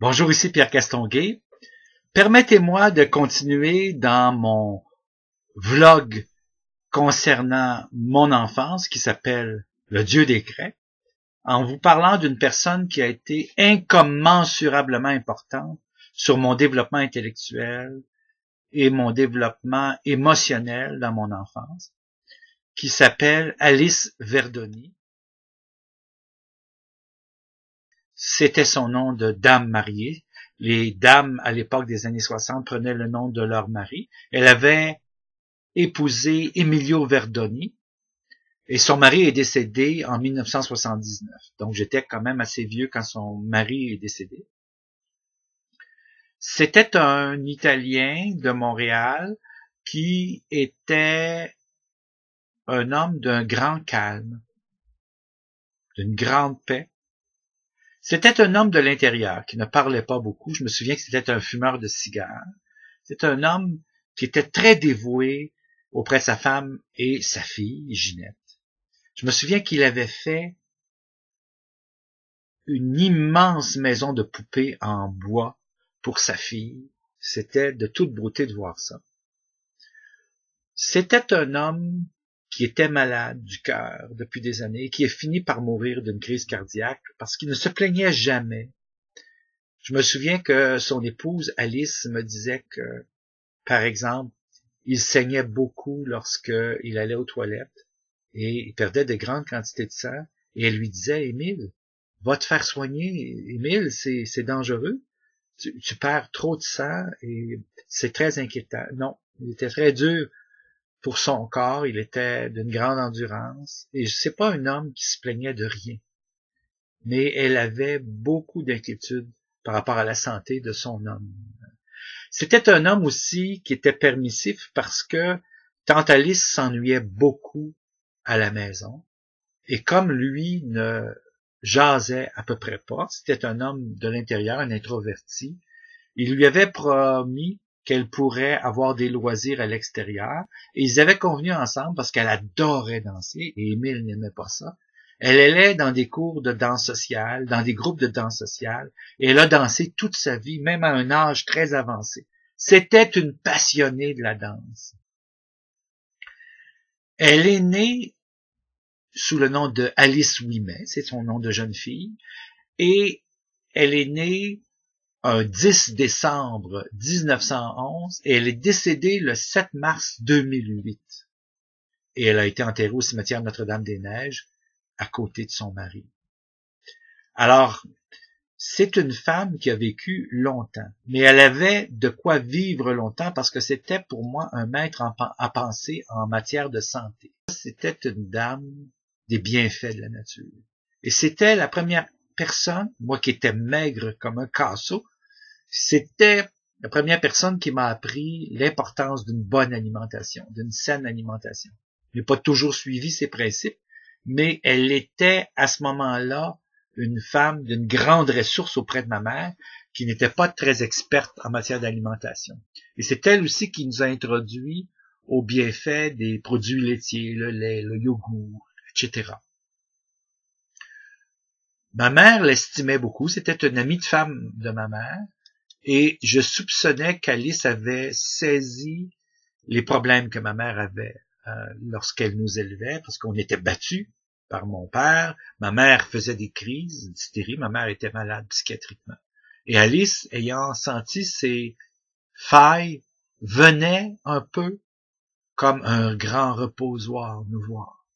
Bonjour, ici Pierre Castonguay. Permettez-moi de continuer dans mon vlog concernant mon enfance qui s'appelle Le Dieu des Grecs, en vous parlant d'une personne qui a été incommensurablement importante sur mon développement intellectuel et mon développement émotionnel dans mon enfance, qui s'appelle Alice Verdoni. C'était son nom de dame mariée. Les dames, à l'époque des années 60, prenaient le nom de leur mari. Elle avait épousé Emilio Verdoni et son mari est décédé en 1979. Donc, j'étais quand même assez vieux quand son mari est décédé. C'était un Italien de Montréal qui était un homme d'un grand calme, d'une grande paix. C'était un homme de l'intérieur qui ne parlait pas beaucoup. Je me souviens que c'était un fumeur de cigares. C'était un homme qui était très dévoué auprès de sa femme et sa fille, Ginette. Je me souviens qu'il avait fait une immense maison de poupées en bois pour sa fille. C'était de toute beauté de voir ça. C'était un homme qui était malade du cœur depuis des années et qui a fini par mourir d'une crise cardiaque parce qu'il ne se plaignait jamais. Je me souviens que son épouse Alice me disait que, par exemple, il saignait beaucoup lorsqu'il allait aux toilettes et il perdait de grandes quantités de sang et elle lui disait « Émile, va te faire soigner. Émile, c'est dangereux. Tu perds trop de sang et c'est très inquiétant. » Non, il était très dur pour son corps, il était d'une grande endurance, et c'est pas un homme qui se plaignait de rien. Mais elle avait beaucoup d'inquiétudes par rapport à la santé de son homme. C'était un homme aussi qui était permissif parce que tante Alice s'ennuyait beaucoup à la maison, et comme lui ne jasait à peu près pas, c'était un homme de l'intérieur, un introverti, il lui avait promis qu'elle pourrait avoir des loisirs à l'extérieur. Et ils avaient convenu ensemble, parce qu'elle adorait danser, et Émile n'aimait pas ça. Elle allait dans des cours de danse sociale, dans des groupes de danse sociale, et elle a dansé toute sa vie, même à un âge très avancé. C'était une passionnée de la danse. Elle est née sous le nom de Alice Ouimet, c'est son nom de jeune fille, et elle est née un 10 décembre 1911 et elle est décédée le 7 mars 2008. Et elle a été enterrée au cimetière Notre-Dame-des-Neiges à côté de son mari. Alors, c'est une femme qui a vécu longtemps, mais elle avait de quoi vivre longtemps parce que c'était pour moi un maître à penser en matière de santé. C'était une dame des bienfaits de la nature. Et c'était la première personne, moi qui étais maigre comme un casseau, c'était la première personne qui m'a appris l'importance d'une bonne alimentation, d'une saine alimentation. Je n'ai pas toujours suivi ses principes, mais elle était à ce moment-là une femme d'une grande ressource auprès de ma mère, qui n'était pas très experte en matière d'alimentation. Et c'est elle aussi qui nous a introduits aux bienfaits des produits laitiers, le lait, le yogourt, etc. Ma mère l'estimait beaucoup, c'était une amie de femme de ma mère, et je soupçonnais qu'Alice avait saisi les problèmes que ma mère avait lorsqu'elle nous élevait, parce qu'on était battus par mon père. Ma mère faisait des crises d'hystérie, ma mère était malade psychiatriquement. Et Alice, ayant senti ses failles, venait un peu comme un grand reposoir nous voir.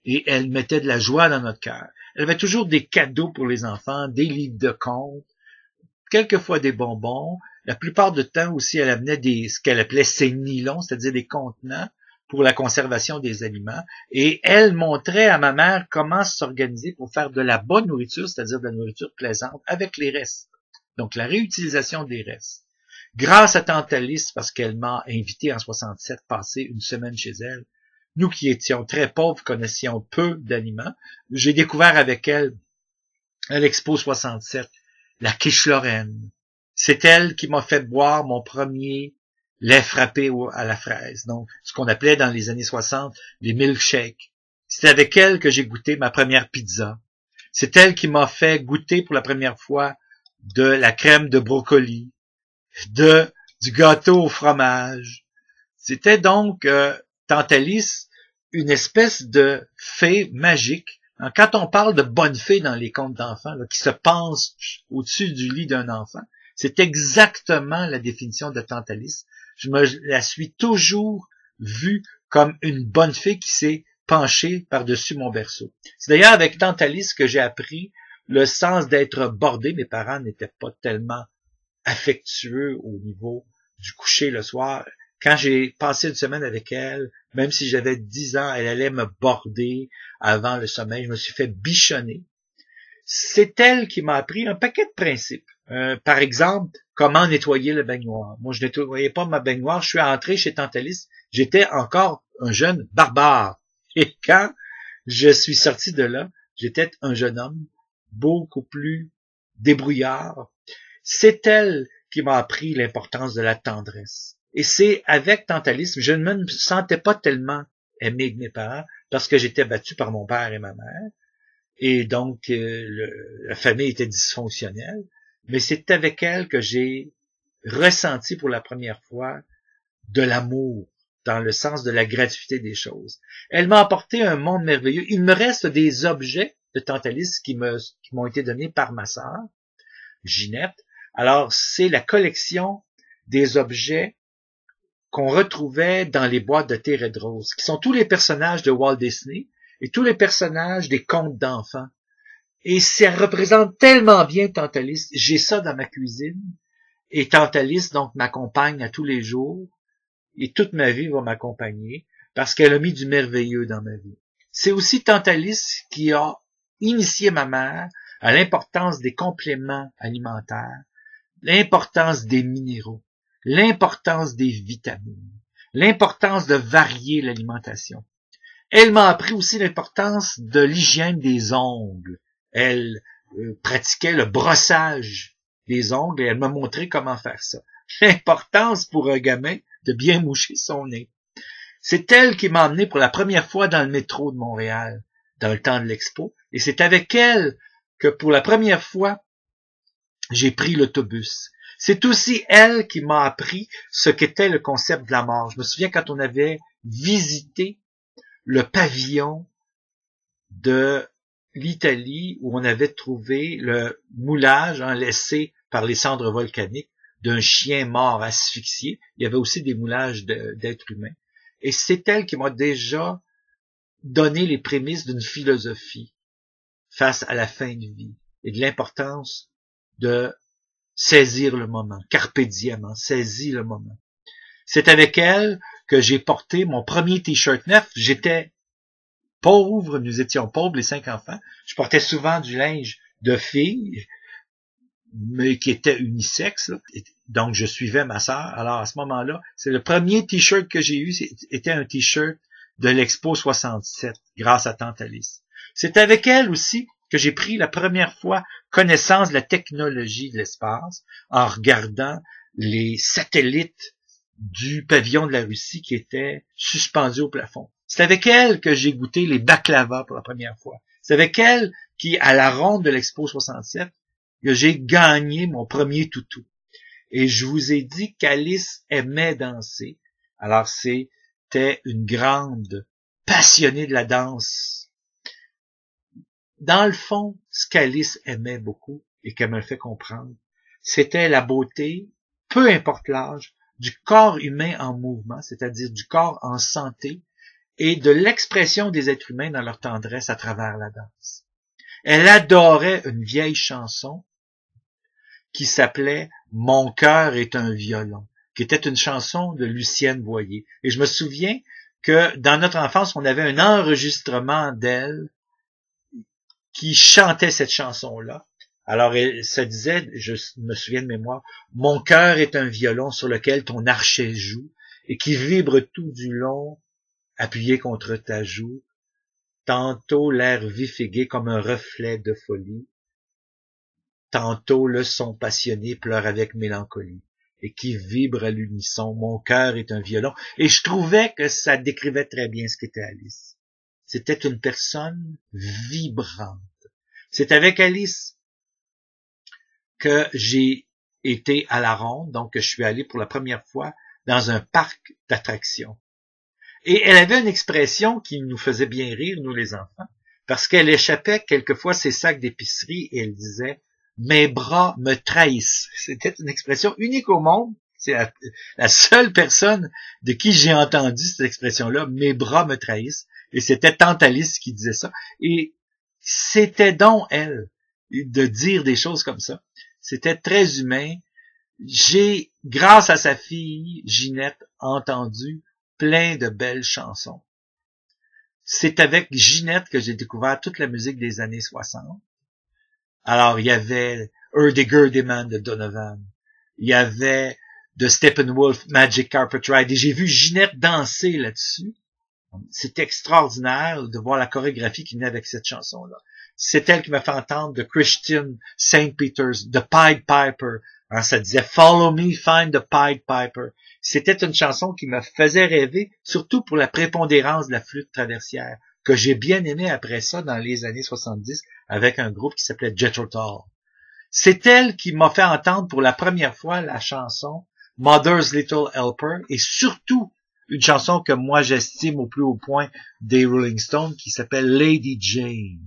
Et elle mettait de la joie dans notre cœur. Elle avait toujours des cadeaux pour les enfants, des livres de contes, quelquefois des bonbons. La plupart du temps aussi, elle amenait ce qu'elle appelait ses nylons, c'est-à-dire des contenants pour la conservation des aliments. Et elle montrait à ma mère comment s'organiser pour faire de la bonne nourriture, c'est-à-dire de la nourriture plaisante, avec les restes. Donc, la réutilisation des restes. Grâce à tante Alice, parce qu'elle m'a invité en 67 à passer une semaine chez elle, nous qui étions très pauvres, connaissions peu d'aliments, j'ai découvert avec elle, à l'Expo 67, la quiche Lorraine. C'est elle qui m'a fait boire mon premier lait frappé à la fraise, donc ce qu'on appelait dans les années 60 les milkshakes. C'est avec elle que j'ai goûté ma première pizza. C'est elle qui m'a fait goûter pour la première fois de la crème de brocoli, du gâteau au fromage. C'était donc, Tante Alice, une espèce de fée magique. Quand on parle de bonne fée dans les contes d'enfants, là, qui se pense au-dessus du lit d'un enfant, c'est exactement la définition de Tante Alice. Je la suis toujours vue comme une bonne fée qui s'est penchée par-dessus mon berceau. C'est d'ailleurs avec Tante Alice que j'ai appris le sens d'être bordé. Mes parents n'étaient pas tellement affectueux au niveau du coucher le soir. Quand j'ai passé une semaine avec elle, même si j'avais 10 ans, elle allait me border avant le sommeil. Je me suis fait bichonner. C'est elle qui m'a appris un paquet de principes. Par exemple, comment nettoyer le baignoire. Moi, je nettoyais pas ma baignoire. Je suis entré chez Tante Alice. J'étais encore un jeune barbare. Et quand je suis sorti de là, j'étais un jeune homme beaucoup plus débrouillard. C'est elle qui m'a appris l'importance de la tendresse. Et c'est avec Tante Alice, je ne me sentais pas tellement aimé de mes parents parce que j'étais battu par mon père et ma mère. Et donc, la famille était dysfonctionnelle. Mais c'est avec elle que j'ai ressenti pour la première fois de l'amour, dans le sens de la gratuité des choses. Elle m'a apporté un monde merveilleux. Il me reste des objets de Tante Alice qui m'ont été donnés par ma sœur, Ginette. Alors, c'est la collection des objets qu'on retrouvait dans les boîtes de thé Red Rose, qui sont tous les personnages de Walt Disney et tous les personnages des contes d'enfants. Et ça représente tellement bien Tante Alice. J'ai ça dans ma cuisine. Et Tante Alice, donc, m'accompagne à tous les jours. Et toute ma vie va m'accompagner parce qu'elle a mis du merveilleux dans ma vie. C'est aussi Tante Alice qui a initié ma mère à l'importance des compléments alimentaires, l'importance des minéraux, l'importance des vitamines, l'importance de varier l'alimentation. Elle m'a appris aussi l'importance de l'hygiène des ongles. Elle pratiquait le brossage des ongles et elle m'a montré comment faire ça. L'importance pour un gamin de bien moucher son nez. C'est elle qui m'a emmené pour la première fois dans le métro de Montréal, dans le temps de l'expo, et c'est avec elle que pour la première fois, j'ai pris l'autobus. C'est aussi elle qui m'a appris ce qu'était le concept de la mort. Je me souviens quand on avait visité le pavillon de l'Italie où on avait trouvé le moulage laissé par les cendres volcaniques d'un chien mort asphyxié. Il y avait aussi des moulages d'êtres humains. Et c'est elle qui m'a déjà donné les prémices d'une philosophie face à la fin de vie et de l'importance de saisir le moment, carpe diem, saisis le moment. C'est avec elle que j'ai porté mon premier t-shirt neuf. J'étais pauvre, nous étions pauvres, les 5 enfants. Je portais souvent du linge de filles, mais qui était unisexe, là. Donc je suivais ma sœur. Alors à ce moment-là, c'est le premier t-shirt que j'ai eu, c'était un t-shirt de l'Expo 67, grâce à Tante Alice. C'est avec elle aussi que j'ai pris la première fois connaissance de la technologie de l'espace en regardant les satellites du pavillon de la Russie qui étaient suspendus au plafond. C'est avec elle que j'ai goûté les baklava pour la première fois. C'est avec elle qui, à la ronde de l'Expo 67, que j'ai gagné mon premier toutou. Et je vous ai dit qu'Alice aimait danser. Alors c'était une grande passionnée de la danse. Dans le fond, ce qu'Alice aimait beaucoup et qu'elle me fait comprendre, c'était la beauté, peu importe l'âge, du corps humain en mouvement, c'est-à-dire du corps en santé, et de l'expression des êtres humains dans leur tendresse à travers la danse. Elle adorait une vieille chanson qui s'appelait « Mon cœur est un violon », qui était une chanson de Lucienne Boyer. Et je me souviens que dans notre enfance, on avait un enregistrement d'elle qui chantait cette chanson-là. Alors, ça disait, je me souviens de mémoire, « Mon cœur est un violon sur lequel ton archet joue et qui vibre tout du long, appuyé contre ta joue. Tantôt l'air vif et gai comme un reflet de folie. Tantôt le son passionné pleure avec mélancolie et qui vibre à l'unisson. Mon cœur est un violon. » Et je trouvais que ça décrivait très bien ce qu'était Alice. C'était une personne vibrante. C'est avec Alice que j'ai été à la Ronde, donc que je suis allé pour la première fois dans un parc d'attractions. Et elle avait une expression qui nous faisait bien rire, nous les enfants, parce qu'elle échappait quelquefois ses sacs d'épicerie et elle disait « Mes bras me trahissent ». C'était une expression unique au monde. C'est la seule personne de qui j'ai entendu cette expression-là, « Mes bras me trahissent ». Et c'était Tante Alice qui disait ça. Et c'était donc elle de dire des choses comme ça. C'était très humain. J'ai, grâce à sa fille, Ginette, entendu plein de belles chansons. C'est avec Ginette que j'ai découvert toute la musique des années 60. Alors, il y avait Hurdy-Gurdy-Man de Donovan. Il y avait de Steppenwolf, Magic Carpet Ride. Et j'ai vu Ginette danser là-dessus. C'est extraordinaire de voir la chorégraphie qui venait avec cette chanson-là. C'est elle qui m'a fait entendre de Christian St. Peter's, de Pied Piper. Alors, ça disait « Follow me, find the Pied Piper ». C'était une chanson qui me faisait rêver, surtout pour la prépondérance de la flûte traversière, que j'ai bien aimé après ça dans les années 70 avec un groupe qui s'appelait Jethro Tull. C'est elle qui m'a fait entendre pour la première fois la chanson Mother's Little Helper et surtout une chanson que moi j'estime au plus haut point des Rolling Stones qui s'appelle Lady Jane.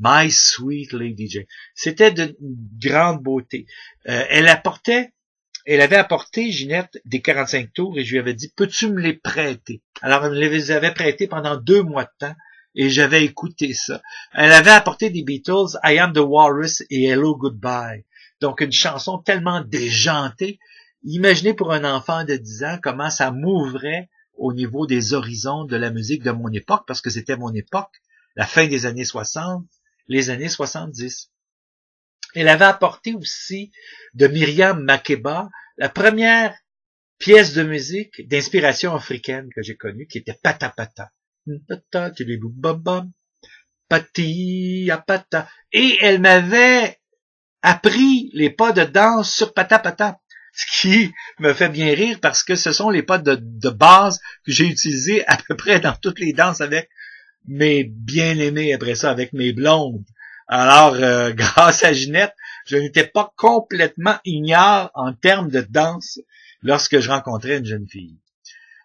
My Sweet Lady Jane. C'était de grande beauté. Elle avait apporté, Ginette, des 45 tours et je lui avais dit, peux-tu me les prêter? Alors, elle me les avait prêtés pendant 2 mois de temps et j'avais écouté ça. Elle avait apporté des Beatles, I Am the Walrus et Hello Goodbye. Donc, une chanson tellement déjantée. Imaginez pour un enfant de 10 ans comment ça m'ouvrait au niveau des horizons de la musique de mon époque, parce que c'était mon époque, la fin des années 60, les années 70. Elle avait apporté aussi de Myriam Makeba la première pièce de musique d'inspiration africaine que j'ai connue, qui était Pata Pata. Pati Pata. Et elle m'avait appris les pas de danse sur Pata Pata. Ce qui me fait bien rire parce que ce sont les pas de base que j'ai utilisés à peu près dans toutes les danses avec mes bien-aimés, après ça, avec mes blondes. Alors, grâce à Ginette, je n'étais pas complètement ignare en termes de danse lorsque je rencontrais une jeune fille.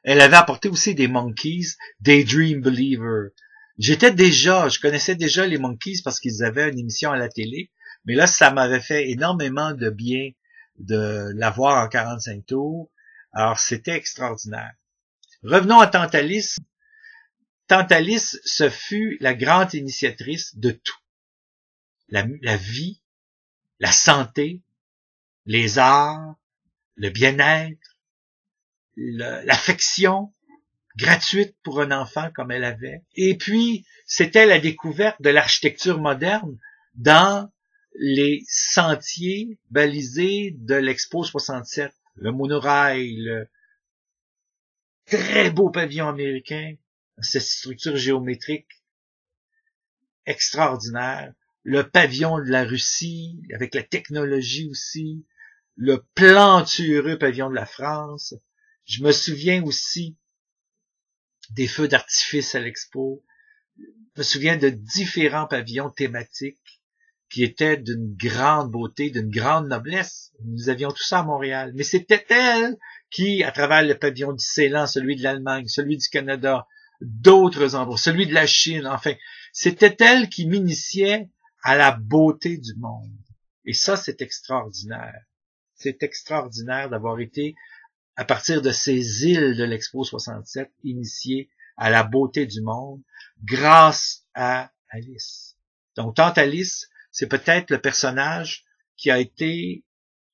Elle avait apporté aussi des Monkees, Daydream Believer. Je connaissais déjà les Monkees parce qu'ils avaient une émission à la télé, mais là, ça m'avait fait énormément de bien de l'avoir en 45 tours. Alors, c'était extraordinaire. Revenons à Tante Alice. Tante Alice, ce fut la grande initiatrice de tout. La vie, la santé, les arts, le bien-être, l'affection gratuite pour un enfant comme elle avait. Et puis, c'était la découverte de l'architecture moderne dans les sentiers balisés de l'Expo 67, le monorail, le très beau pavillon américain, cette structure géométrique extraordinaire, le pavillon de la Russie, avec la technologie aussi, le plantureux pavillon de la France. Je me souviens aussi des feux d'artifice à l'Expo. Je me souviens de différents pavillons thématiques qui étaient d'une grande beauté, d'une grande noblesse. Nous avions tout ça à Montréal. Mais c'était elle qui, à travers le pavillon du Ceylan, celui de l'Allemagne, celui du Canada, d'autres endroits, celui de la Chine, enfin, c'était elle qui m'initiait à la beauté du monde. Et ça, c'est extraordinaire. C'est extraordinaire d'avoir été, à partir de ces îles de l'Expo 67, initié à la beauté du monde grâce à Alice. Donc, Tante Alice, c'est peut-être le personnage qui a été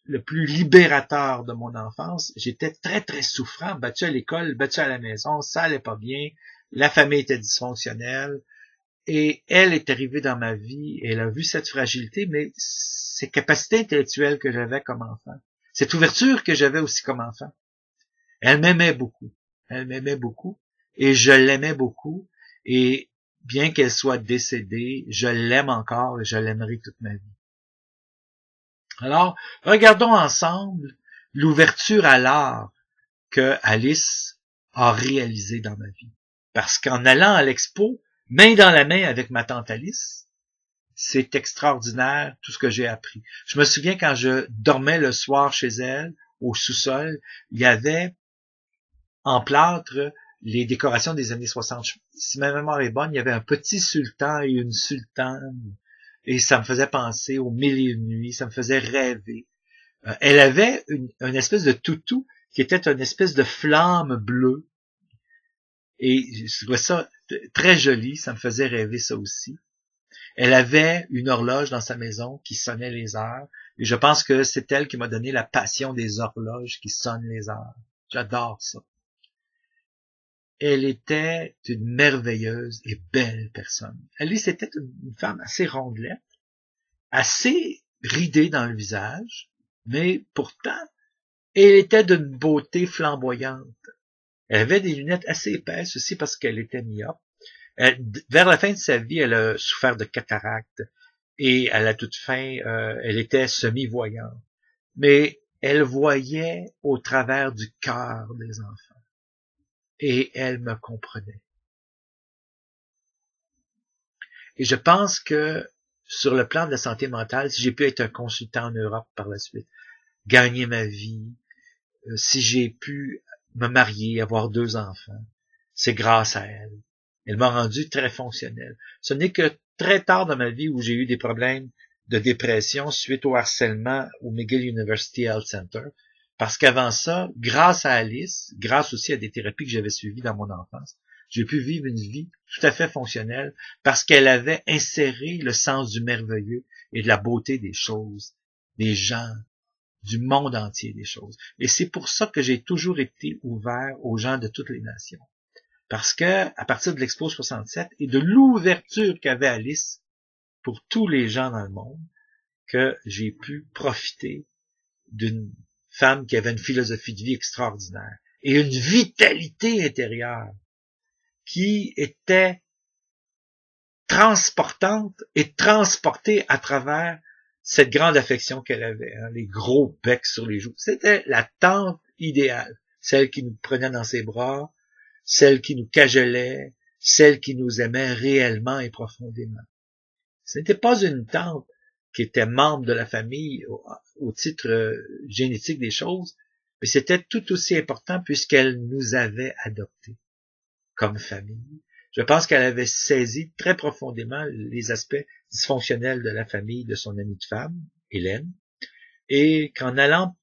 le plus libérateur de mon enfance. J'étais très, très souffrant, battu à l'école, battu à la maison, ça allait pas bien, la famille était dysfonctionnelle, et elle est arrivée dans ma vie, et elle a vu cette fragilité, mais ces capacités intellectuelles que j'avais comme enfant, cette ouverture que j'avais aussi comme enfant. Elle m'aimait beaucoup, et je l'aimais beaucoup, et bien qu'elle soit décédée, je l'aime encore et je l'aimerai toute ma vie. Alors, regardons ensemble l'ouverture à l'art que Alice a réalisée dans ma vie. Parce qu'en allant à l'expo, main dans la main avec ma tante Alice, c'est extraordinaire tout ce que j'ai appris. Je me souviens quand je dormais le soir chez elle, au sous-sol, il y avait en plâtre les décorations des années 60. Si ma mémoire est bonne, il y avait un petit sultan et une sultane. Et ça me faisait penser aux Mille et une nuits, ça me faisait rêver. Elle avait une espèce de toutou qui était une espèce de flamme bleue. Et je trouvais ça très joli, ça me faisait rêver ça aussi. Elle avait une horloge dans sa maison qui sonnait les heures. Et je pense que c'est elle qui m'a donné la passion des horloges qui sonnent les heures. J'adore ça. Elle était une merveilleuse et belle personne. Alice était une femme assez rondelette, assez ridée dans le visage, mais pourtant, elle était d'une beauté flamboyante. Elle avait des lunettes assez épaisses aussi parce qu'elle était myope. Vers la fin de sa vie, elle a souffert de cataracte et à la toute fin, elle était semi-voyante. Mais elle voyait au travers du cœur des enfants. Et elle me comprenait. Et je pense que sur le plan de la santé mentale, si j'ai pu être un consultant en Europe par la suite, gagner ma vie, si j'ai pu me marier, avoir 2 enfants, c'est grâce à elle. Elle m'a rendu très fonctionnel. Ce n'est que très tard dans ma vie où j'ai eu des problèmes de dépression suite au harcèlement au McGill University Health Center. Parce qu'avant ça, grâce à Alice, grâce aussi à des thérapies que j'avais suivies dans mon enfance, j'ai pu vivre une vie tout à fait fonctionnelle parce qu'elle avait inséré le sens du merveilleux et de la beauté des choses, des gens, du monde entier des choses. Et c'est pour ça que j'ai toujours été ouvert aux gens de toutes les nations. Parce que, à partir de l'Expo 67 et de l'ouverture qu'avait Alice pour tous les gens dans le monde, que j'ai pu profiter d'une femme qui avait une philosophie de vie extraordinaire et une vitalité intérieure qui était transportante et transportée à travers cette grande affection qu'elle avait, hein, les gros becs sur les joues. C'était la tante idéale, celle qui nous prenait dans ses bras, celle qui nous cajolait, celle qui nous aimait réellement et profondément. Ce n'était pas une tante qui était membre de la famille au titre génétique des choses, mais c'était tout aussi important puisqu'elle nous avait adoptés comme famille. Je pense qu'elle avait saisi très profondément les aspects dysfonctionnels de la famille de son amie de femme, Hélène, et qu'en allant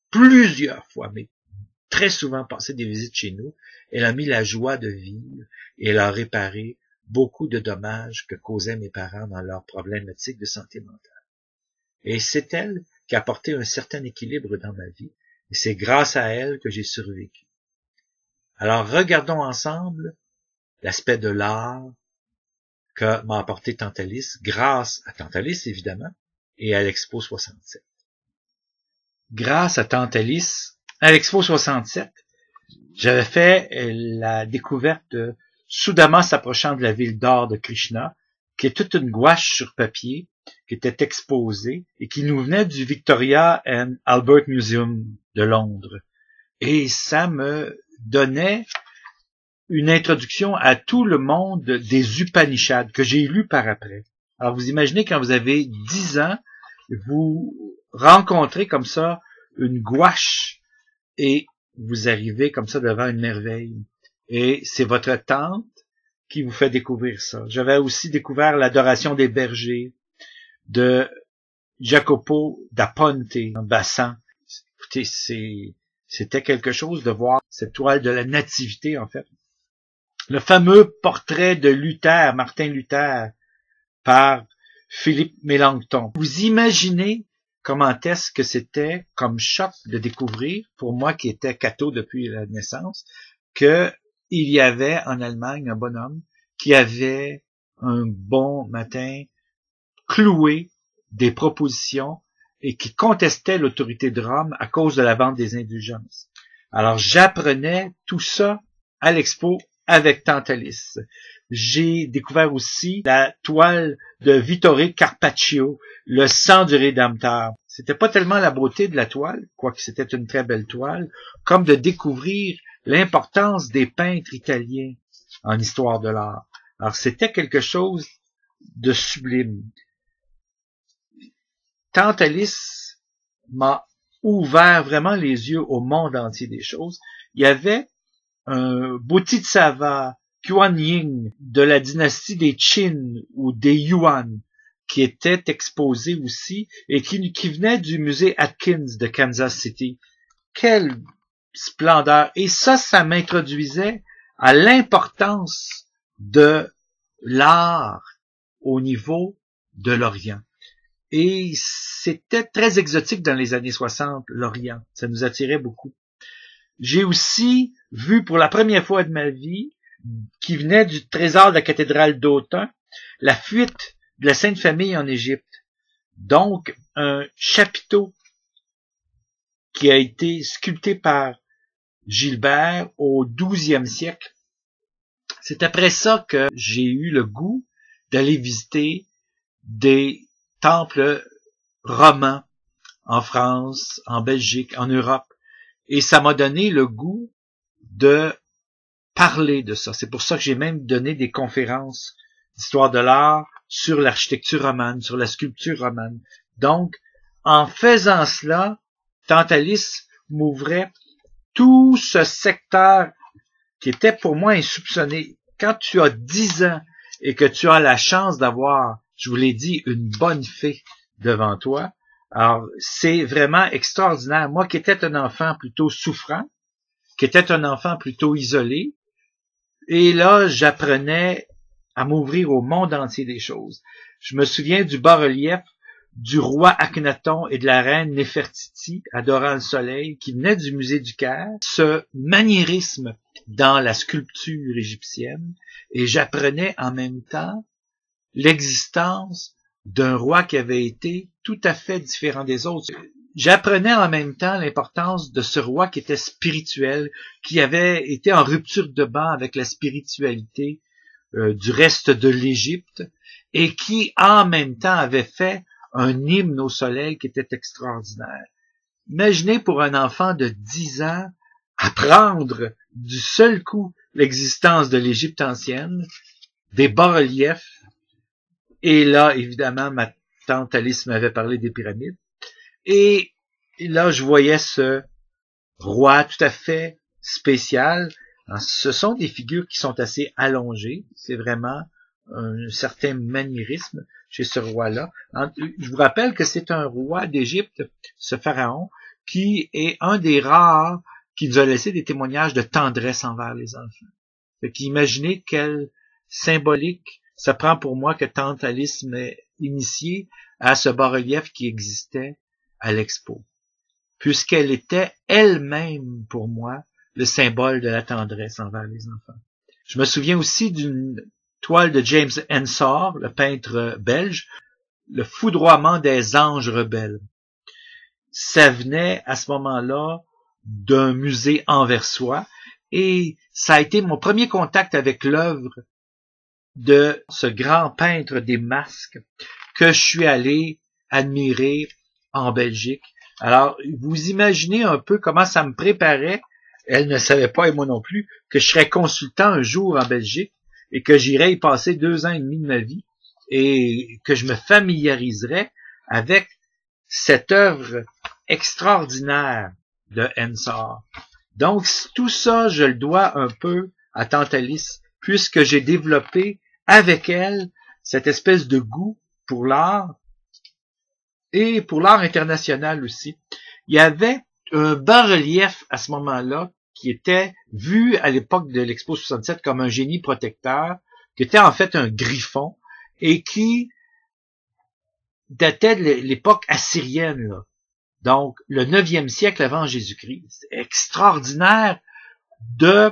plusieurs fois, mais très souvent passer des visites chez nous, elle a mis la joie de vivre et elle a réparé beaucoup de dommages que causaient mes parents dans leurs problématiques de santé mentale. Et c'est elle qui a apporté un certain équilibre dans ma vie, et c'est grâce à elle que j'ai survécu. Alors regardons ensemble l'aspect de l'art que m'a apporté Tante Alice, grâce à Tante Alice évidemment, et à l'Expo 67. Grâce à Tante Alice, à l'Expo 67, j'avais fait la découverte de Soudama s'approchant de la ville d'or de Krishna, qui est toute une gouache sur papier, qui était exposée et qui nous venait du Victoria and Albert Museum de Londres. Et ça me donnait une introduction à tout le monde des Upanishads que j'ai lu par après. Alors vous imaginez quand vous avez 10 ans, vous rencontrez comme ça une gouache et vous arrivez comme ça devant une merveille. Et c'est votre tante qui vous fait découvrir ça. J'avais aussi découvert l'adoration des bergers de Jacopo da Ponte en Bassan. Écoutez, c'était quelque chose de voir cette toile de la nativité, en fait. Le fameux portrait de Luther, Martin Luther, par Philippe Mélenchon. Vous imaginez comment est-ce que c'était comme choc de découvrir, pour moi qui étais catho depuis la naissance, que il y avait en Allemagne un bonhomme qui avait un bon matin cloué des propositions et qui contestait l'autorité de Rome à cause de la vente des indulgences. Alors j'apprenais tout ça à l'expo avec Tante Alice. J'ai découvert aussi la toile de Vittore Carpaccio, le sang du Rédempteur. C'était pas tellement la beauté de la toile, quoique c'était une très belle toile, comme de découvrir l'importance des peintres italiens en histoire de l'art. Alors c'était quelque chose de sublime. Tante Alice m'a ouvert vraiment les yeux au monde entier des choses. Il y avait un Bodhisattva Kuan Yin de la dynastie des Qin ou des Yuan qui était exposé aussi et qui venait du musée Atkins de Kansas City. Quelle splendeur! Et ça m'introduisait à l'importance de l'art au niveau de l'Orient. Et c'était très exotique dans les années 60, l'Orient. Ça nous attirait beaucoup. J'ai aussi vu pour la première fois de ma vie, qui venait du trésor de la cathédrale d'Autun, la fuite de la Sainte Famille en Égypte. Donc, un chapiteau qui a été sculpté par Gilbert au XIIe siècle. C'est après ça que j'ai eu le goût d'aller visiter des temples romans en France, en Belgique, en Europe. Et ça m'a donné le goût de parler de ça. C'est pour ça que j'ai même donné des conférences d'histoire de l'art sur l'architecture romane, sur la sculpture romane. Donc, en faisant cela, Tante Alice m'ouvrait tout ce secteur qui était pour moi insoupçonné. Quand tu as 10 ans et que tu as la chance d'avoir, je vous l'ai dit, une bonne fée devant toi, alors c'est vraiment extraordinaire. Moi qui étais un enfant plutôt souffrant, qui était un enfant plutôt isolé, et là j'apprenais à m'ouvrir au monde entier des choses. Je me souviens du bas-relief du roi Akhenaton et de la reine Néfertiti, adorant le soleil, qui venait du musée du Caire, ce maniérisme dans la sculpture égyptienne, et j'apprenais en même temps l'existence d'un roi qui avait été tout à fait différent des autres. J'apprenais en même temps l'importance de ce roi qui était spirituel, qui avait été en rupture de ban avec la spiritualité du reste de l'Égypte, et qui en même temps avait fait un hymne au soleil qui était extraordinaire. Imaginez pour un enfant de 10 ans apprendre du seul coup l'existence de l'Égypte ancienne, des bas-reliefs, et là, évidemment, ma tante Alice m'avait parlé des pyramides, et là, je voyais ce roi tout à fait spécial. Ce sont des figures qui sont assez allongées, c'est vraiment un certain maniérisme chez ce roi-là. Je vous rappelle que c'est un roi d'Égypte, ce pharaon, qui est un des rares qui nous a laissé des témoignages de tendresse envers les enfants. Fait qu'imaginez quelle symbolique ça prend pour moi que Tante Alice m'ait initié à ce bas-relief qui existait à l'Expo, puisqu'elle était elle-même pour moi le symbole de la tendresse envers les enfants. Je me souviens aussi d'une toile de James Ensor, le peintre belge, Le foudroiement des anges rebelles. Ça venait à ce moment-là d'un musée anversois et ça a été mon premier contact avec l'œuvre de ce grand peintre des masques que je suis allé admirer en Belgique. Alors, vous imaginez un peu comment ça me préparait, elle ne savait pas et moi non plus, que je serais consultant un jour en Belgique et que j'irais y passer 2 ans et demi de ma vie et que je me familiariserais avec cette œuvre extraordinaire de Ensor. Donc, tout ça, je le dois un peu à Tante Alice, puisque j'ai développé avec elle cette espèce de goût pour l'art et pour l'art international aussi. Il y avait un bas-relief à ce moment-là qui était vu à l'époque de l'Expo 67 comme un génie protecteur, qui était en fait un griffon et qui datait de l'époque assyrienne, là. Donc le 9e siècle avant Jésus-Christ. C'est extraordinaire de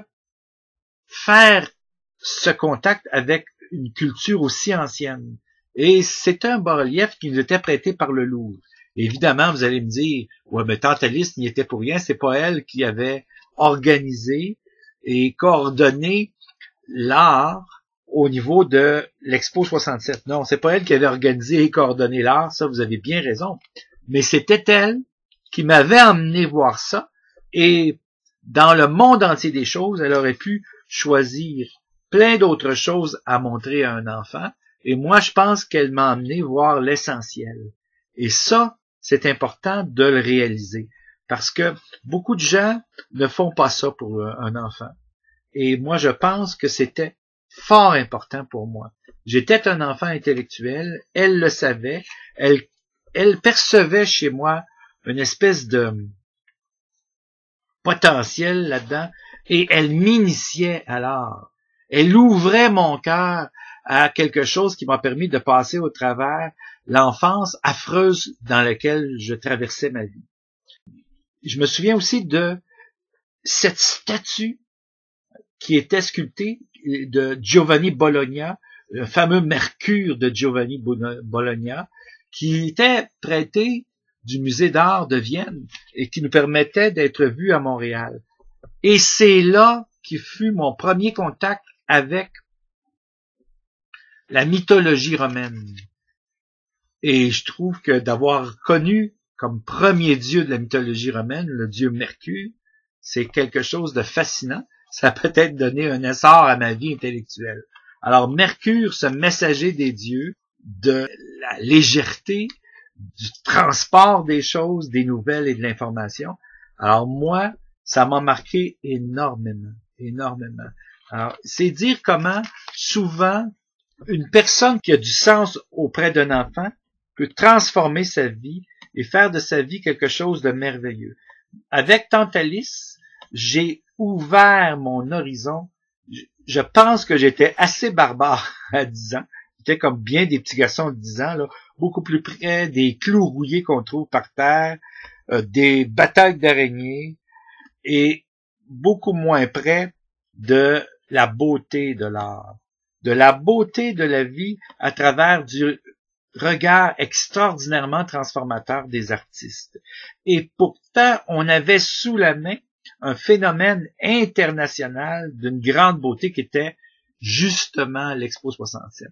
faire ce contact avec une culture aussi ancienne. Et c'est un bas-relief qui nous était prêté par le Louvre. Évidemment, vous allez me dire, ouais, mais Tante Alice n'y était pour rien, c'est pas elle qui avait organisé et coordonné l'art au niveau de l'Expo 67. Non, c'est pas elle qui avait organisé et coordonné l'art, ça vous avez bien raison. Mais c'était elle qui m'avait emmené voir ça, et dans le monde entier des choses, elle aurait pu choisir plein d'autres choses à montrer à un enfant, Et moi, je pense qu'elle m'a amené voir l'essentiel. Et ça, c'est important de le réaliser. Parce que beaucoup de gens ne font pas ça pour un enfant. Et moi, je pense que c'était fort important pour moi. J'étais un enfant intellectuel, elle le savait, elle percevait chez moi une espèce de potentiel là-dedans, et elle m'initiait à l'art. Elle ouvrait mon cœur à quelque chose qui m'a permis de passer au travers l'enfance affreuse dans laquelle je traversais ma vie. Je me souviens aussi de cette statue qui était sculptée de Giovanni Bologna, le fameux Mercure de Giovanni Bologna, qui était prêté du musée d'art de Vienne et qui nous permettait d'être vus à Montréal. Et c'est là qui fut mon premier contact avec la mythologie romaine. Et je trouve que d'avoir connu comme premier dieu de la mythologie romaine, le dieu Mercure, c'est quelque chose de fascinant. Ça a peut-être donné un essor à ma vie intellectuelle. Alors Mercure, ce messager des dieux, de la légèreté, du transport des choses, des nouvelles et de l'information. Alors moi, ça m'a marqué énormément, énormément. Alors, c'est dire comment souvent une personne qui a du sens auprès d'un enfant peut transformer sa vie et faire de sa vie quelque chose de merveilleux. Avec Tante Alice, j'ai ouvert mon horizon. Je pense que j'étais assez barbare à 10 ans. J'étais comme bien des petits garçons de 10 ans, là, beaucoup plus près des clous rouillés qu'on trouve par terre, des batailles d'araignées, et beaucoup moins près de la beauté de l'art, de la beauté de la vie à travers du regard extraordinairement transformateur des artistes. Et pourtant, on avait sous la main un phénomène international d'une grande beauté qui était justement l'Expo 67.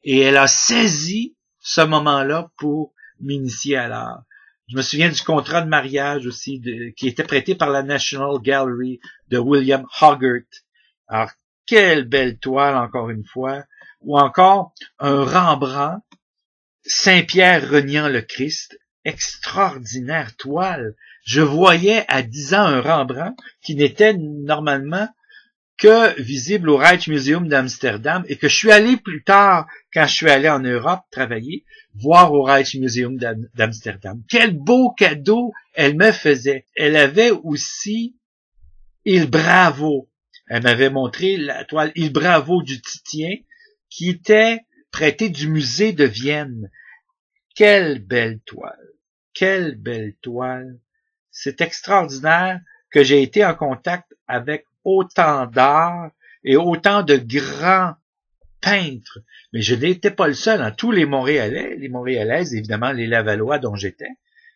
Et elle a saisi ce moment-là pour m'initier à l'art. Je me souviens du contrat de mariage aussi qui était prêté par la National Gallery de William Hogarth. Alors, quelle belle toile encore une fois. Ou encore un Rembrandt, Saint-Pierre reniant le Christ, extraordinaire toile. Je voyais à 10 ans un Rembrandt qui n'était normalement que visible au Rijksmuseum d'Amsterdam et que je suis allé plus tard, quand je suis allé en Europe travailler, voir au Rijksmuseum d'Amsterdam. Quel beau cadeau elle me faisait. Elle avait aussi Il Bravo. Elle m'avait montré la toile Il Bravo du Titien qui était prêtée du musée de Vienne. Quelle belle toile. Quelle belle toile. C'est extraordinaire que j'ai été en contact avec autant d'art et autant de grands peintres. Mais je n'étais pas le seul. Hein. Tous les Montréalais, les Montréalaises, évidemment les Lavallois dont j'étais,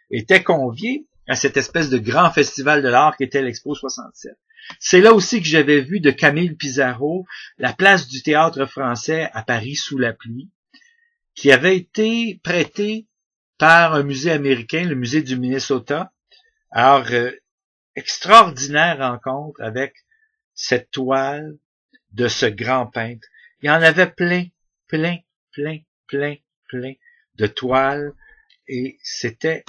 étaient conviés à cette espèce de grand festival de l'art qui était l'Expo 67. C'est là aussi que j'avais vu de Camille Pissarro la place du théâtre français à Paris sous la pluie, qui avait été prêtée par un musée américain, le musée du Minnesota. Alors, extraordinaire rencontre avec cette toile de ce grand peintre. Il y en avait plein de toiles et c'était,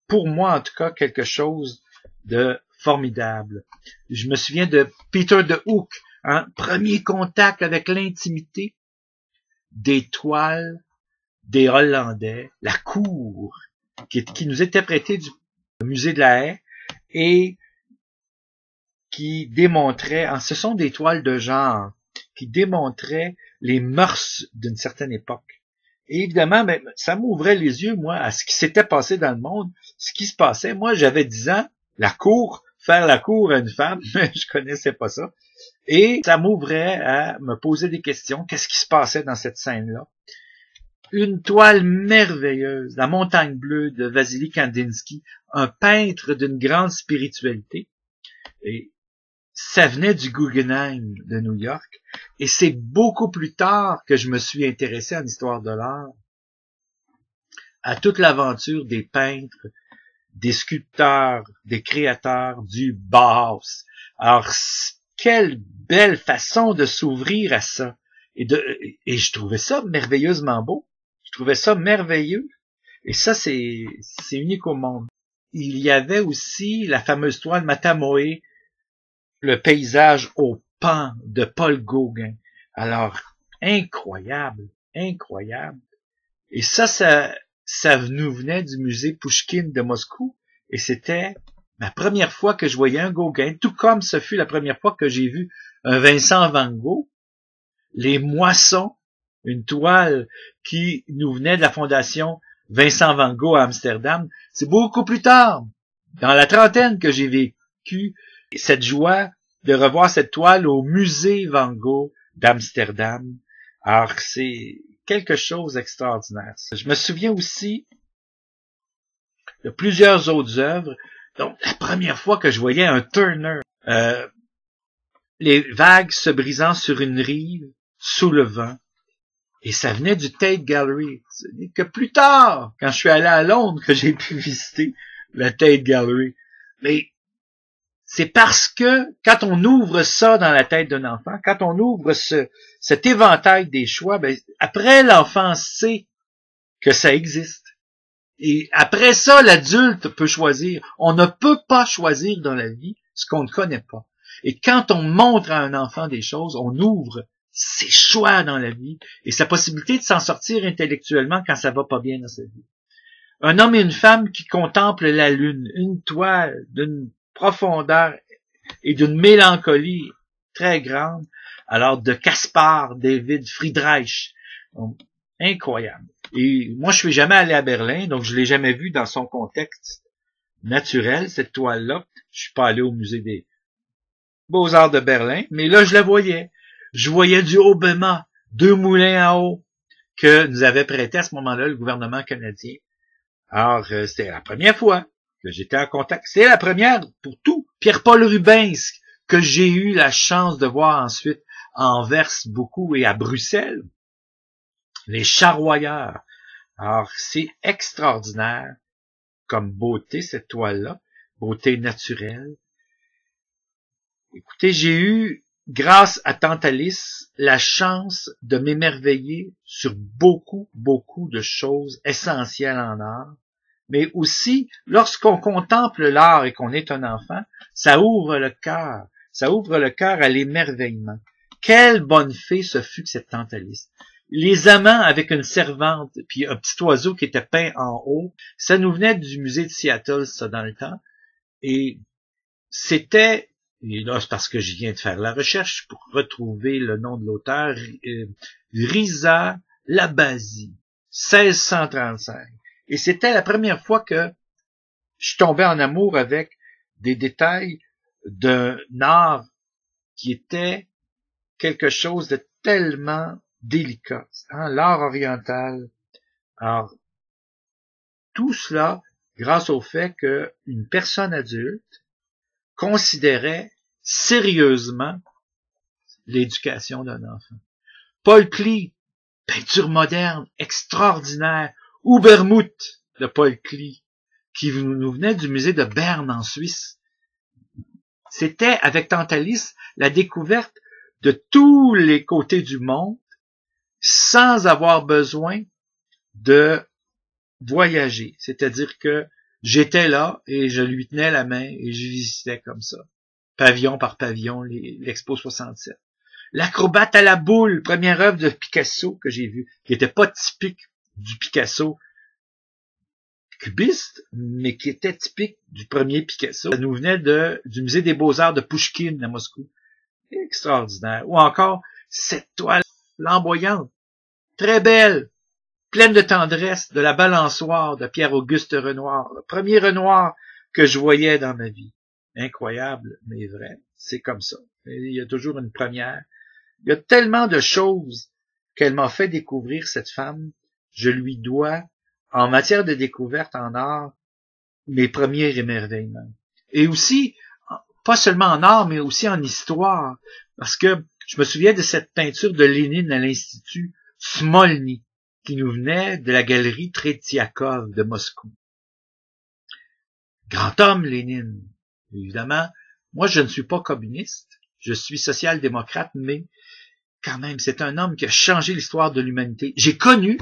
pour moi en tout cas, quelque chose de formidable. Je me souviens de Peter de Hoek, hein, premier contact avec l'intimité des toiles des Hollandais, la cour, qui nous était prêtée du musée de la Haye et qui démontrait, ce sont des toiles de genre, qui démontraient les mœurs d'une certaine époque. Et évidemment, ça m'ouvrait les yeux, moi, à ce qui s'était passé dans le monde, ce qui se passait. Moi, j'avais 10 ans, la cour, faire la cour à une femme, je connaissais pas ça. Et ça m'ouvrait à me poser des questions. Qu'est-ce qui se passait dans cette scène-là? Une toile merveilleuse, La Montagne Bleue de Wassily Kandinsky, un peintre d'une grande spiritualité. Et ça venait du Guggenheim de New York. Et c'est beaucoup plus tard que je me suis intéressé en histoire de l'art à toute l'aventure des peintres, des sculpteurs, des créateurs du Bauhaus. Alors, quelle belle façon de s'ouvrir à ça. et je trouvais ça merveilleusement beau. Je trouvais ça merveilleux. Et ça, c'est unique au monde. Il y avait aussi la fameuse toile Matamoe, le paysage au pan de Paul Gauguin. Alors, incroyable, incroyable. Et ça nous venait du musée Pouchkine de Moscou. Et c'était ma première fois que je voyais un Gauguin, tout comme ce fut la première fois que j'ai vu un Vincent Van Gogh, Les Moissons, une toile qui nous venait de la fondation Vincent Van Gogh à Amsterdam. C'est beaucoup plus tard, dans la trentaine, que j'ai vécu cette joie de revoir cette toile au musée Van Gogh d'Amsterdam. Alors, c'est quelque chose d'extraordinaire. Je me souviens aussi de plusieurs autres œuvres. Donc, la première fois que je voyais un Turner, les vagues se brisant sur une rive, sous le vent, et ça venait du Tate Gallery. Ce n'est que plus tard, quand je suis allé à Londres, que j'ai pu visiter le Tate Gallery. Mais c'est parce que quand on ouvre ça dans la tête d'un enfant, quand on ouvre cet éventail des choix, ben, après l'enfant sait que ça existe. Et après ça, l'adulte peut choisir. On ne peut pas choisir dans la vie ce qu'on ne connaît pas. Et quand on montre à un enfant des choses, on ouvre ses choix dans la vie et sa possibilité de s'en sortir intellectuellement quand ça va pas bien dans sa vie. Un homme et une femme qui contemplent la lune, une toile d'une profondeur et d'une mélancolie très grande, alors de Caspar David Friedreich. Donc, incroyable. Et moi, je suis jamais allé à Berlin, donc je l'ai jamais vu dans son contexte naturel, cette toile-là. Je suis pas allé au musée des Beaux-Arts de Berlin, mais là, je la voyais. Je voyais du Hobbema, 2 moulins à eau, que nous avait prêté à ce moment-là le gouvernement canadien. Alors, c'était la première fois que j'étais en contact. C'est la première pour tout. Pierre-Paul Rubens, que j'ai eu la chance de voir ensuite à Anvers beaucoup et à Bruxelles. Les Charroyeurs. Alors, c'est extraordinaire comme beauté, cette toile-là. Beauté naturelle. Écoutez, j'ai eu, grâce à Tante Alice, la chance de m'émerveiller sur beaucoup, beaucoup de choses essentielles en art. Mais aussi, lorsqu'on contemple l'art et qu'on est un enfant, ça ouvre le cœur. Ça ouvre le cœur à l'émerveillement. Quelle bonne fée ce fut que cette Tante Alice. Les amants avec une servante, puis un petit oiseau qui était peint en haut, ça nous venait du musée de Seattle, ça, dans le temps. Et c'était, et là, c'est parce que je viens de faire la recherche pour retrouver le nom de l'auteur, Riza Labazi, 1635. Et c'était la première fois que je tombais en amour avec des détails d'un art qui était quelque chose de tellement délicat. Hein, l'art oriental. Alors, tout cela grâce au fait qu'une personne adulte considérait sérieusement l'éducation d'un enfant. Paul Klee, peinture moderne, extraordinaire. Ubermouth de Paul Klee, qui nous venait du musée de Berne en Suisse. C'était, avec Tante Alice, la découverte de tous les côtés du monde sans avoir besoin de voyager. C'est-à-dire que j'étais là et je lui tenais la main et je visitais comme ça, pavillon par pavillon, l'Expo 67. L'acrobate à la boule, première œuvre de Picasso que j'ai vue, qui n'était pas typique du Picasso cubiste, mais qui était typique du premier Picasso. Ça nous venait du musée des Beaux-Arts de Pouchkine à Moscou. Extraordinaire. Ou encore, cette toile flamboyante, très belle, pleine de tendresse, de la balançoire de Pierre-Auguste Renoir. Le premier Renoir que je voyais dans ma vie. Incroyable, mais vrai. C'est comme ça. Il y a toujours une première. Il y a tellement de choses qu'elle m'a fait découvrir, cette femme. Je lui dois, en matière de découverte en art, mes premiers émerveillements. Et aussi, pas seulement en art, mais aussi en histoire. Parce que je me souviens de cette peinture de Lénine à l'Institut Smolny, qui nous venait de la galerie Tretiakov de Moscou. Grand homme, Lénine. Évidemment, moi, je ne suis pas communiste. Je suis social-démocrate, mais quand même, c'est un homme qui a changé l'histoire de l'humanité. J'ai connu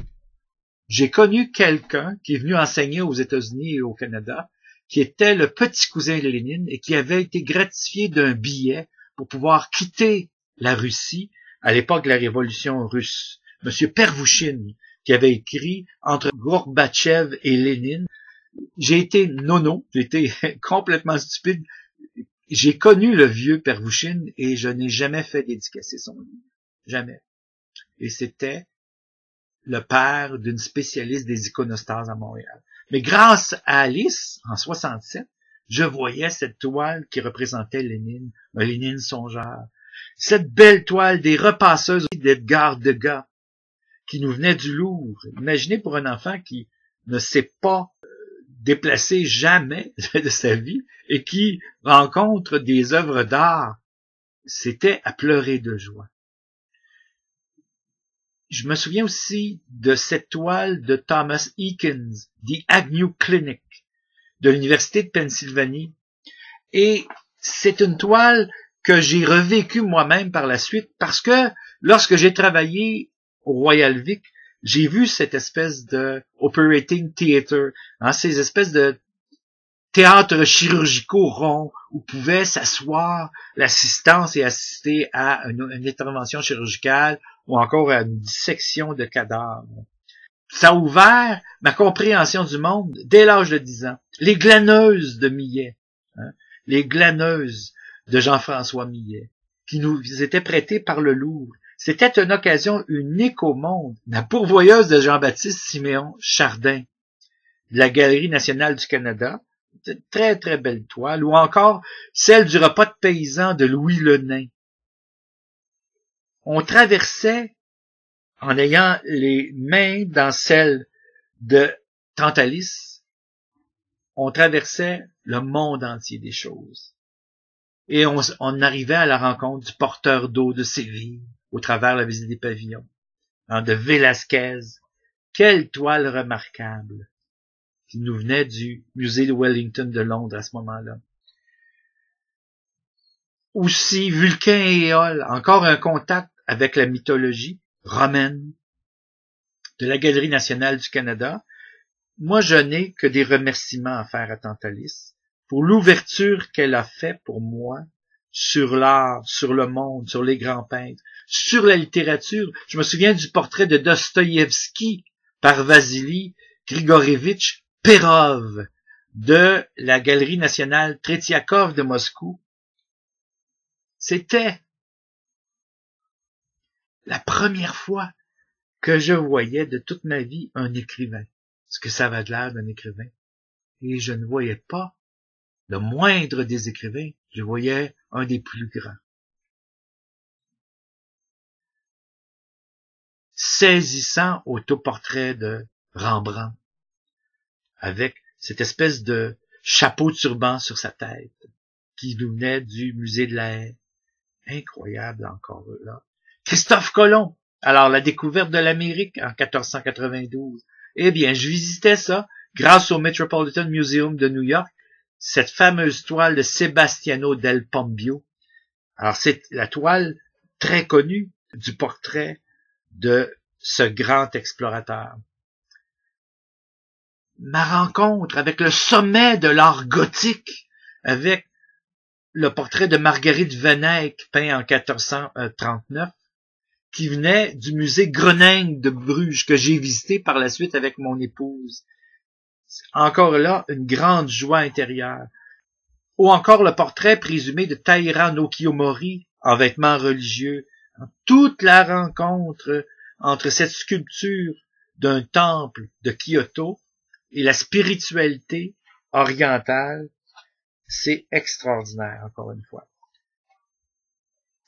quelqu'un qui est venu enseigner aux États-Unis et au Canada, qui était le petit cousin de Lénine et qui avait été gratifié d'un billet pour pouvoir quitter la Russie à l'époque de la révolution russe. Monsieur Pervouchine, qui avait écrit Entre Gorbatchev et Lénine. J'ai été nono, j'ai été complètement stupide. J'ai connu le vieux Pervouchine et je n'ai jamais fait dédicacer son livre. Jamais. Et c'était le père d'une spécialiste des iconostases à Montréal. Mais grâce à Alice, en 67, je voyais cette toile qui représentait Lénine, un Lénine songeur. Cette belle toile des repasseuses d'Edgar Degas, qui nous venait du Louvre. Imaginez pour un enfant qui ne s'est pas déplacé jamais de sa vie et qui rencontre des œuvres d'art. C'était à pleurer de joie. Je me souviens aussi de cette toile de Thomas Eakins, The Agnew Clinic, de l'Université de Pennsylvanie. Et c'est une toile que j'ai revécue moi-même par la suite parce que lorsque j'ai travaillé au Royal Vic, j'ai vu cette espèce de operating theater, ces espèces de théâtres chirurgicaux ronds où pouvait s'asseoir l'assistance et assister à une intervention chirurgicale ou encore à une dissection de cadavres. Ça a ouvert ma compréhension du monde dès l'âge de 10 ans. Les glaneuses de Millet, les glaneuses de Jean-François Millet, qui nous étaient prêtées par le Louvre. C'était une occasion unique au monde. La pourvoyeuse de Jean-Baptiste Siméon Chardin, de la Galerie nationale du Canada, une très très belle toile, ou encore celle du repas de paysans de Louis Le Nain. On traversait, en ayant les mains dans celles de Tantalis, on traversait le monde entier des choses. Et on arrivait à la rencontre du porteur d'eau de Séville, au travers la visite des pavillons, de Velázquez. Quelle toile remarquable qui nous venait du musée de Wellington de Londres à ce moment-là. Aussi, Vulcain et Éole, encore un contact avec la mythologie romaine de la Galerie nationale du Canada. Moi, je n'ai que des remerciements à faire à Tantalis pour l'ouverture qu'elle a fait pour moi sur l'art, sur le monde, sur les grands peintres, sur la littérature. Je me souviens du portrait de Dostoïevski par Vassili Grigorievitch Perov de la Galerie nationale Tretiakov de Moscou. C'était la première fois que je voyais de toute ma vie un écrivain, ce que ça avait l'air d'un écrivain. Et je ne voyais pas le moindre des écrivains, je voyais un des plus grands. Saisissant autoportrait de Rembrandt, avec cette espèce de chapeau turban sur sa tête, qui nous venait du musée de l'Air. Incroyable encore là. Christophe Colomb, alors la découverte de l'Amérique en 1492. Eh bien, je visitais ça grâce au Metropolitan Museum de New York, cette fameuse toile de Sebastiano del Pombio. Alors, c'est la toile très connue du portrait de ce grand explorateur. Ma rencontre avec le sommet de l'art gothique, avec le portrait de Marguerite Venèque, peint en 1439, qui venait du musée Groningue de Bruges, que j'ai visité par la suite avec mon épouse. Encore là, une grande joie intérieure. Ou encore le portrait présumé de Taira no Kiyomori, en vêtements religieux. Toute la rencontre entre cette sculpture d'un temple de Kyoto et la spiritualité orientale, c'est extraordinaire, encore une fois.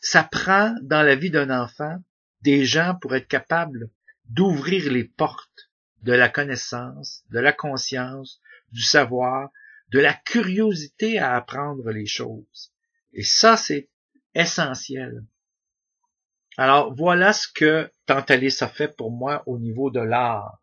Ça prend, dans la vie d'un enfant, des gens pour être capables d'ouvrir les portes de la connaissance, de la conscience, du savoir, de la curiosité à apprendre les choses. Et ça, c'est essentiel. Alors, voilà ce que Tantalis a fait pour moi au niveau de l'art.